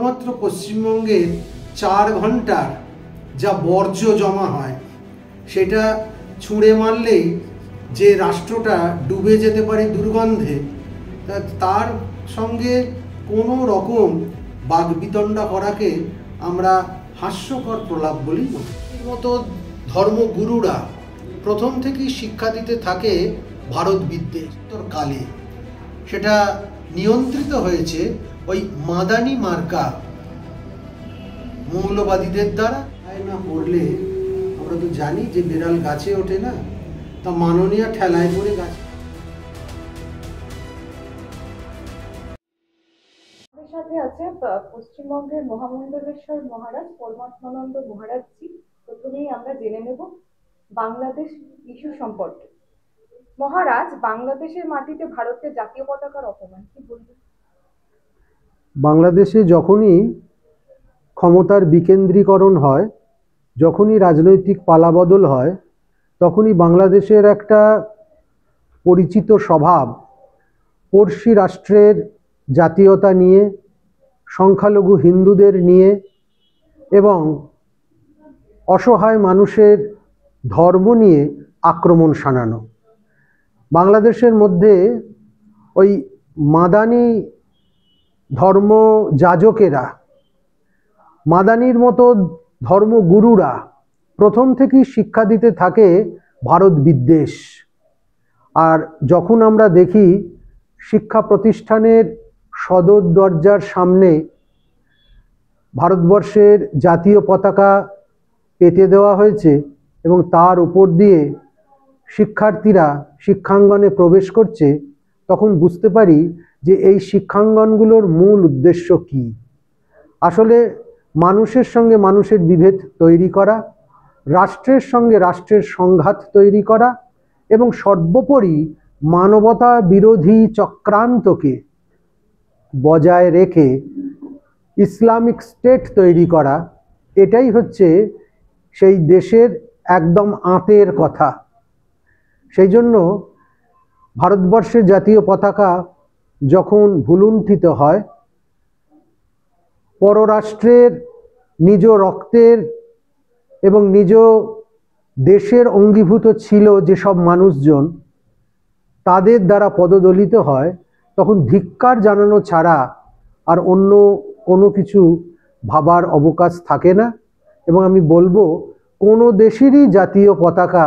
শুধুমাত্র পশ্চিমবঙ্গের 4 ঘন্টার যা বর্জ্য জমা হয় সেটা ছুঁড়ে মারলেই যে রাষ্ট্রটা ডুবে যেতে পারে দুর্গন্ধে, তার সঙ্গে কোনো রকম বাগবিতণ্ডা করাকে আমরা হাস্যকর প্রলাপ বলি। এর মতো ধর্মগুরুরা প্রথম থেকেই শিক্ষা দিতে থাকে ভারত বিদ্বেষের কালে। সেটা নিয়ন্ত্রিত হয়েছে ওই মাদানি মার্কা মৌলবাদীদের দ্বারা। না পড়লে আমরা তো জানি যে বিড়াল গাছে ওঠে না, তা মাননীয় ঠেলায় পড়ে গাছে। সাথে আছে পশ্চিমবঙ্গের মহামণ্ডলেশ্বর মহারাজ পরমাত্মানন্দ মহারাজজি। প্রথমেই আমরা জেনে নেব বাংলাদেশ ইস্যু সম্পর্কে। মহারাজ, বাংলাদেশের মাটিতে ভারতের জাতীয় পতাকার অপমান, কি বলবেন? বাংলাদেশে যখনই ক্ষমতার বিকেন্দ্রীকরণ হয়, যখনই রাজনৈতিক পালাবদল হয়, তখনই বাংলাদেশের একটা পরিচিত স্বভাব পড়শি রাষ্ট্রের জাতীয়তা নিয়ে, সংখ্যালঘু হিন্দুদের নিয়ে এবং অসহায় মানুষের ধর্ম নিয়ে আক্রমণ শানানো। বাংলাদেশের মধ্যে ওই মাদানি ধর্ম যাজকেরা, মাদানির মতো ধর্মগুরুরা প্রথম থেকেই শিক্ষা দিতে থাকে ভারত বিদ্বেষ। আর যখন আমরা দেখি শিক্ষা প্রতিষ্ঠানের সদর দরজার সামনে ভারতবর্ষের জাতীয় পতাকা পেতে দেওয়া হয়েছে এবং তার উপর দিয়ে শিক্ষার্থীরা শিক্ষাঙ্গনে প্রবেশ করছে, তখন বুঝতে পারি যে এই শিক্ষাঙ্গনগুলোর মূল উদ্দেশ্য কী। আসলে মানুষের সঙ্গে মানুষের বিভেদ তৈরি করা, রাষ্ট্রের সঙ্গে রাষ্ট্রের সংঘাত তৈরি করা এবং সর্বোপরি মানবতা বিরোধী চক্রান্তকে বজায় রেখে ইসলামিক স্টেট তৈরি করা, এটাই হচ্ছে সেই দেশের একদম আঁতের কথা। সেই জন্য ভারতবর্ষের জাতীয় পতাকা যখন ভুলুণ্ঠিত হয়, পররাষ্ট্রের নিজ রক্তের এবং নিজ দেশের অঙ্গীভূত ছিল যেসব মানুষজন, তাদের দ্বারা পদদলিত হয়, তখন ধিক্কার জানানো ছাড়া আর অন্য কোনো কিছু ভাবার অবকাশ থাকে না। এবং আমি বলবো, কোনো দেশেরই জাতীয় পতাকা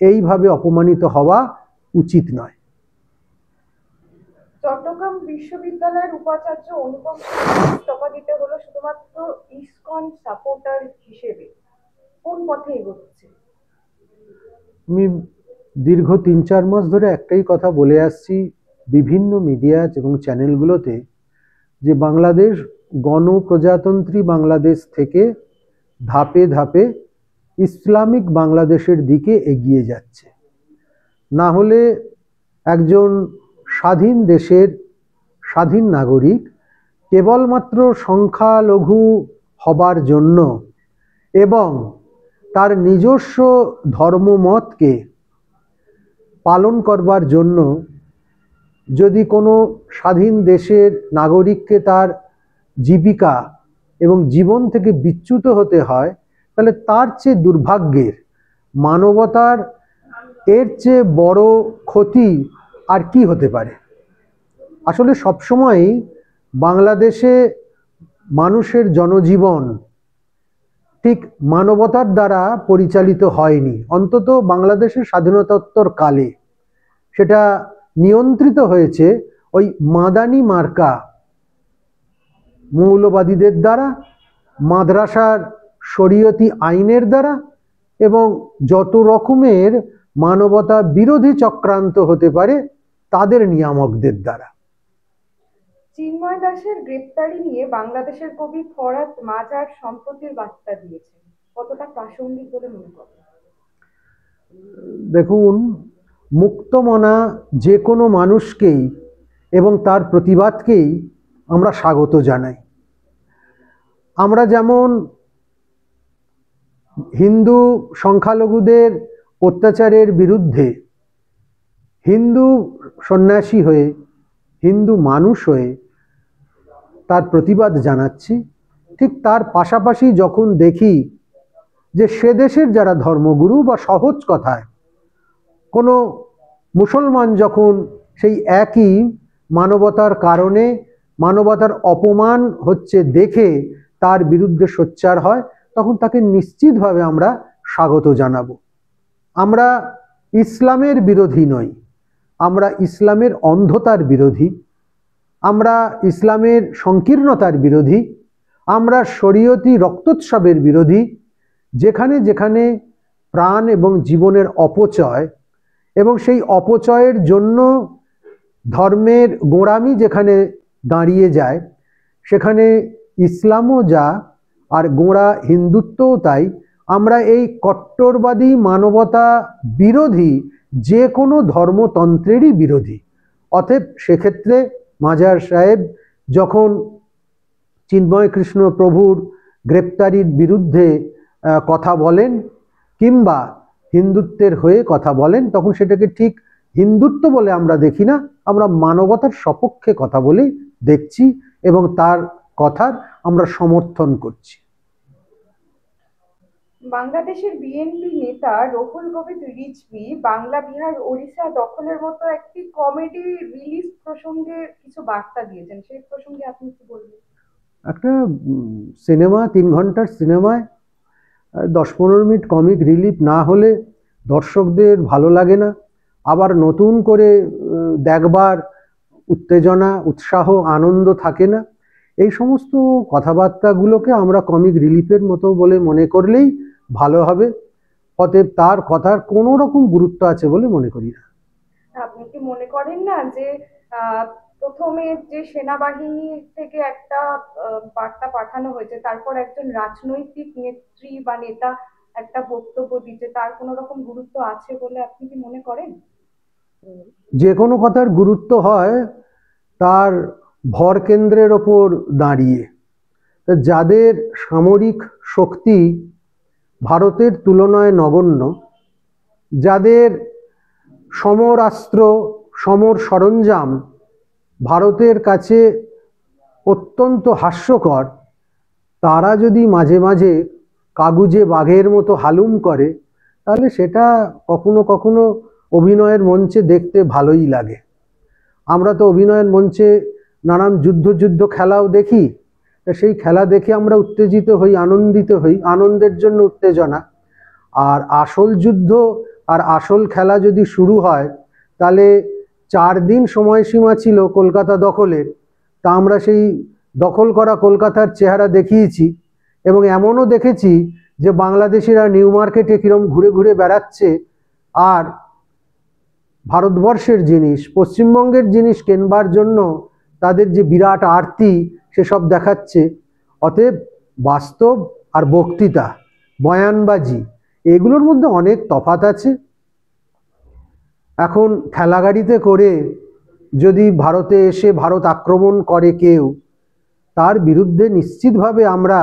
এইভাবে অপমানিত হওয়া উচিত নয়। চট্টগ্রাম বিশ্ববিদ্যালয়ের উপাচার্য অনুপম ইস্তফা দিতে হলো শুধুমাত্র ইসকন সাপোর্টার হিসেবে, কোন পথে এগোচ্ছে? আমি দীর্ঘ 3-4 মাস ধরে একটাই কথা বলে আসছি বিভিন্ন মিডিয়া এবং চ্যানেলগুলোতে, যে বাংলাদেশ গণপ্রজাতন্ত্রী বাংলাদেশ থেকে ধাপে ধাপে ইসলামিক বাংলাদেশের দিকে এগিয়ে যাচ্ছে। না হলে একজন স্বাধীন দেশের স্বাধীন নাগরিক কেবলমাত্র সংখ্যালঘু হবার জন্য এবং তার নিজস্ব ধর্মমতকে পালন করবার জন্য যদি কোনো স্বাধীন দেশের নাগরিককে তার জীবিকা এবং জীবন থেকে বিচ্যুত হতে হয়, তাহলে তার চেয়ে দুর্ভাগ্যের, মানবতার এর চেয়ে বড় ক্ষতি আর কি হতে পারে। আসলে সবসময়ই বাংলাদেশে মানুষের জনজীবন ঠিক মানবতার দ্বারা পরিচালিত হয়নি। অন্তত বাংলাদেশের স্বাধীনতোত্তর কালে সেটা নিয়ন্ত্রিত হয়েছে ওই মাদানি মার্কা মৌলবাদীদের দ্বারা, মাদ্রাসার শরীয়তি আইনের দ্বারা এবং যত রকমের মানবতা বিরোধী চক্রান্ত হতে পারে তাদের নিয়ামকদের দ্বারা। চিন্ময় দাসের গ্রেপ্তারি নিয়ে বাংলাদেশের কবি ফরাত মাজার সম্প্রতির বার্তা দিয়েছেন, কতটা প্রাসঙ্গিক বলে মনে করেন? দেখুন, মুক্তমনা যে কোনো মানুষকেই এবং তার প্রতিবাদকেই আমরা স্বাগত জানাই। আমরা যেমন হিন্দু সংখ্যালঘুদের অত্যাচারের বিরুদ্ধে হিন্দু সন্ন্যাসী হয়ে, হিন্দু মানুষ হয়ে তার প্রতিবাদ জানাচ্ছি, ঠিক তার পাশাপাশি যখন দেখি যে সে দেশের যারা ধর্মগুরু বা সহজ কথায় কোনো মুসলমান যখন সেই একই মানবতার কারণে মানবতার অপমান হচ্ছে দেখে তার বিরুদ্ধে সোচ্চার হয়, তখন তাকে নিশ্চিতভাবে আমরা স্বাগত জানাবো। আমরা ইসলামের বিরোধী নই, আমরা ইসলামের অন্ধতার বিরোধী, আমরা ইসলামের সংকীর্ণতার বিরোধী, আমরা শরীয়তি রক্তোৎসবের বিরোধী। যেখানে যেখানে প্রাণ এবং জীবনের অপচয় এবং সেই অপচয়ের জন্য ধর্মের গোঁড়ামি যেখানে দাঁড়িয়ে যায়, সেখানে ইসলামও যা আর গোঁড়া হিন্দুত্বও তাই। আমরা এই কট্টরবাদী মানবতা বিরোধী যে কোনো ধর্মতন্ত্রেরই বিরোধী। অতএব সেক্ষেত্রে মাজার সাহেব যখন চিন্ময় কৃষ্ণ প্রভুর গ্রেপ্তারির বিরুদ্ধে কথা বলেন কিংবা হিন্দুত্বের হয়ে কথা বলেন, তখন সেটাকে ঠিক হিন্দুত্ব বলে আমরা দেখি না, আমরা মানবতার সপক্ষে কথা বলেই দেখছি এবং তার কথার আমরা সমর্থন করছি। বাংলাদেশের বিএনপি নেতা রুহুল কবির রিজভী বাংলা, বিহার, ওড়িশা দখলের মতো একটি কমেডি রিলিজ প্রসঙ্গে কিছু বার্তা দিয়েছেন, সেই প্রসঙ্গে আপনি কি বলবেন? একটা সিনেমা, 3 ঘন্টার সিনেমায় 10-15 মিনিট কমিক রিলিফ না হলে দর্শকদের ভালো লাগে না, আবার নতুন করে দেখবার উত্তেজনা, উৎসাহ, আনন্দ থাকে না। এই সমস্ত কথাবার্তাগুলোকে আমরা কমিক রিলিফের মতো বলে মনে করলেই ভালো হবে। অতএব তার কথার কোনো রকম গুরুত্ব আছে বলে মনে করি না। আপনি কি মনে করেন না যে প্রথমে যে সেনাবাহিনী থেকে একটা বার্তা পাঠানো হয়েছে, তারপর একজন রাজনৈতিক নেত্রী বা নেতা একটা বক্তব্য দিতে, তার কোনো রকম গুরুত্ব আছে বলে আপনি কি মনে করেন? যে কোনো কথার গুরুত্ব হয় তার ভর কেন্দ্রের ওপর দাঁড়িয়ে। যাদের সামরিক শক্তি ভারতের তুলনায় নগণ্য, যাদের সমরাস্ত্র, সমর সরঞ্জাম ভারতের কাছে অত্যন্ত হাস্যকর, তারা যদি মাঝে মাঝে কাগুজে বাঘের মতো হালুম করে, তাহলে সেটা কখনো কখনো অভিনয়ের মঞ্চে দেখতে ভালোই লাগে। আমরা তো অভিনয়ের মঞ্চে নানান যুদ্ধ খেলাও দেখি, সেই খেলা দেখে আমরা উত্তেজিত হই, আনন্দিত হই, আনন্দের জন্য উত্তেজনা। আর আসল যুদ্ধ আর আসল খেলা যদি শুরু হয়, তাহলে 4 দিন সময়সীমা ছিল কলকাতা দখলের, তা আমরা সেই দখল করা কলকাতার চেহারা দেখিয়েছি। এবং এমনও দেখেছি যে বাংলাদেশিরা নিউ মার্কেটে কিরম ঘুরে ঘুরে বেড়াচ্ছে আর ভারতবর্ষের জিনিস, পশ্চিমবঙ্গের জিনিস কেনবার জন্য তাদের যে বিরাট আরতি সেসব দেখাচ্ছে। অতএব বাস্তব আর বক্তৃতা, বয়ানবাজি, এগুলোর মধ্যে অনেক তফাৎ আছে। এখন ঠেলাগাড়িতে করে যদি ভারতে এসে ভারত আক্রমণ করে কেউ, তার বিরুদ্ধে নিশ্চিতভাবে আমরা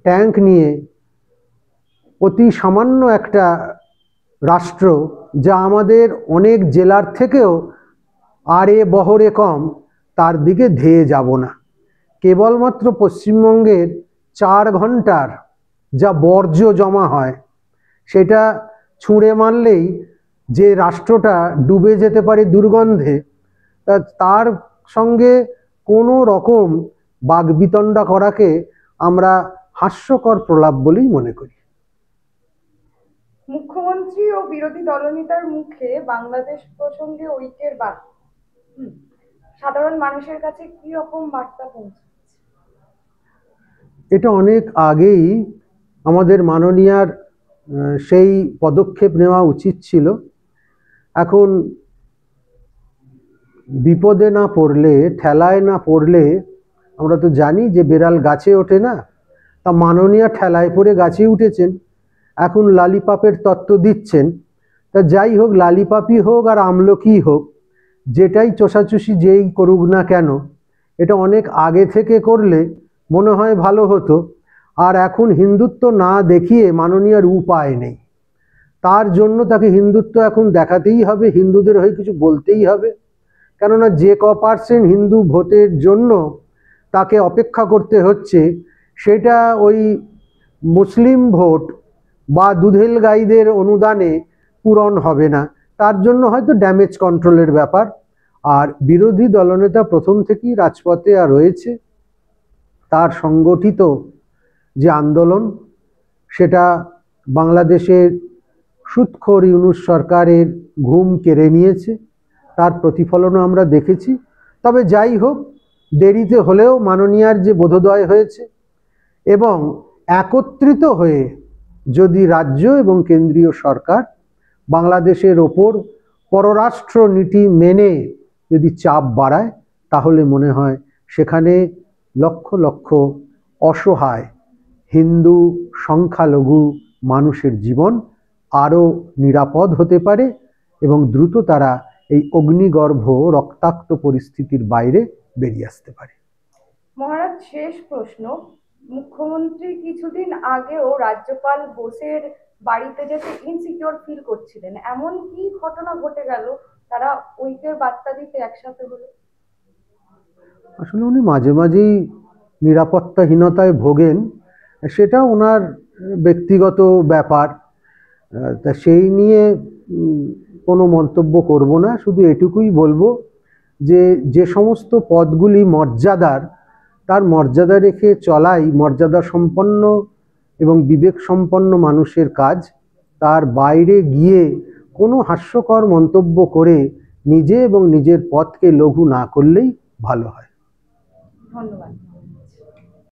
ট্যাঙ্ক নিয়ে অতি সামান্য একটা রাষ্ট্র, যা আমাদের অনেক জেলার থেকেও আরে বহরে কম, তার দিকে ধেয়ে যাব না। কেবলমাত্র পশ্চিমবঙ্গের 4 ঘন্টার যা বর্জ্য জমা হয়, সেটা ছুঁড়ে মারলেই যে রাষ্ট্রটা ডুবে যেতে পারে দুর্গন্ধে, তার সঙ্গে কোনো রকম বাগবিতণ্ডা করাকে আমরা হাস্যকর প্রলাপ বলেই মনে করি। মুখ্যমন্ত্রী ও বিরোধী দলনেতার মুখে বাংলাদেশ প্রসঙ্গে ঐক্যের বার্তা সাধারণ মানুষের কাছে কি রকম বার্তা পৌঁছাচ্ছে? এটা অনেক আগেই আমাদের মাননীয়ার সেই পদক্ষেপ নেওয়া উচিত ছিল। এখন বিপদে না পড়লে, ঠেলায় না পড়লে, আমরা তো জানি যে বেড়াল গাছে ওঠে না, তা মাননীয়া ঠেলায় পড়ে গাছে উঠেছেন। এখন লালিপাপের তত্ত্ব দিচ্ছেন। তা যাই হোক, লালিপাপই হোক আর আমলকি হোক, যেটাই চষাচুষি যেই করুক না কেন, এটা অনেক আগে থেকে করলে মনে হয় ভালো হতো। আর এখন হিন্দুত্ব না দেখিয়ে মাননীয়ার উপায় নেই, তার জন্য তাকে হিন্দুত্ব এখন দেখাতেই হবে, হিন্দুদের হয়ে কিছু বলতেই হবে। কেননা যে ক% হিন্দু ভোটের জন্য তাকে অপেক্ষা করতে হচ্ছে, সেটা ওই মুসলিম ভোট বা দুধেল গাইদের অনুদানে পূরণ হবে না। তার জন্য হয়তো ড্যামেজ কন্ট্রোলের ব্যাপার। আর বিরোধী দলনেতা প্রথম থেকেই রাজপথে রয়েছে, তার সংগঠিত যে আন্দোলন, সেটা বাংলাদেশের সুদখোর ইউনূস সরকারের ঘুম কেড়ে নিয়েছে, তার প্রতিফলনও আমরা দেখেছি। তবে যাই হোক, দেরিতে হলেও মাননীয়ার যে বোধোদয় হয়েছে এবং একত্রিত হয়ে যদি রাজ্য এবং কেন্দ্রীয় সরকার বাংলাদেশের ওপর পররাষ্ট্র নীতি মেনে যদি চাপ বাড়ায়, তাহলে মনে হয় সেখানে লক্ষ লক্ষ অসহায় হিন্দু সংখ্যালঘু মানুষের জীবন আরও নিরাপদ হতে পারে এবং দ্রুত তারা এই অগ্নিগর্ভ রক্তাক্ত পরিস্থিতির বাইরে বেরিয়ে আসতে পারে। মহারাজ, শেষ প্রশ্ন। মুখ্যমন্ত্রী কিছুদিন আগেও রাজ্যপাল বোসের বাড়িতে যেতে ইনসিকিউর ফিল করছিলেন, এমন কি ঘটনা ঘটে গেল তারা ঐক্যের বার্তা দিতে একসাথে হলো? আসলে উনি মাঝে মাঝেই নিরাপত্তাহীনতায় ভোগেন, সেটা ওনার ব্যক্তিগত ব্যাপার। তা সেই নিয়ে কোনো মন্তব্য করব না। শুধু এটুকুই বলবো যে যে সমস্ত পদগুলি মর্যাদার, তার মর্যাদা রেখে চলাই মর্যাদা সম্পন্ন এবং বিবেক সম্পন্ন মানুষের কাজ। তার বাইরে গিয়ে কোনো হাস্যকর মন্তব্য করে নিজে এবং নিজের পদকে লঘু না করলেই ভালো হয়। ধন্যবাদ।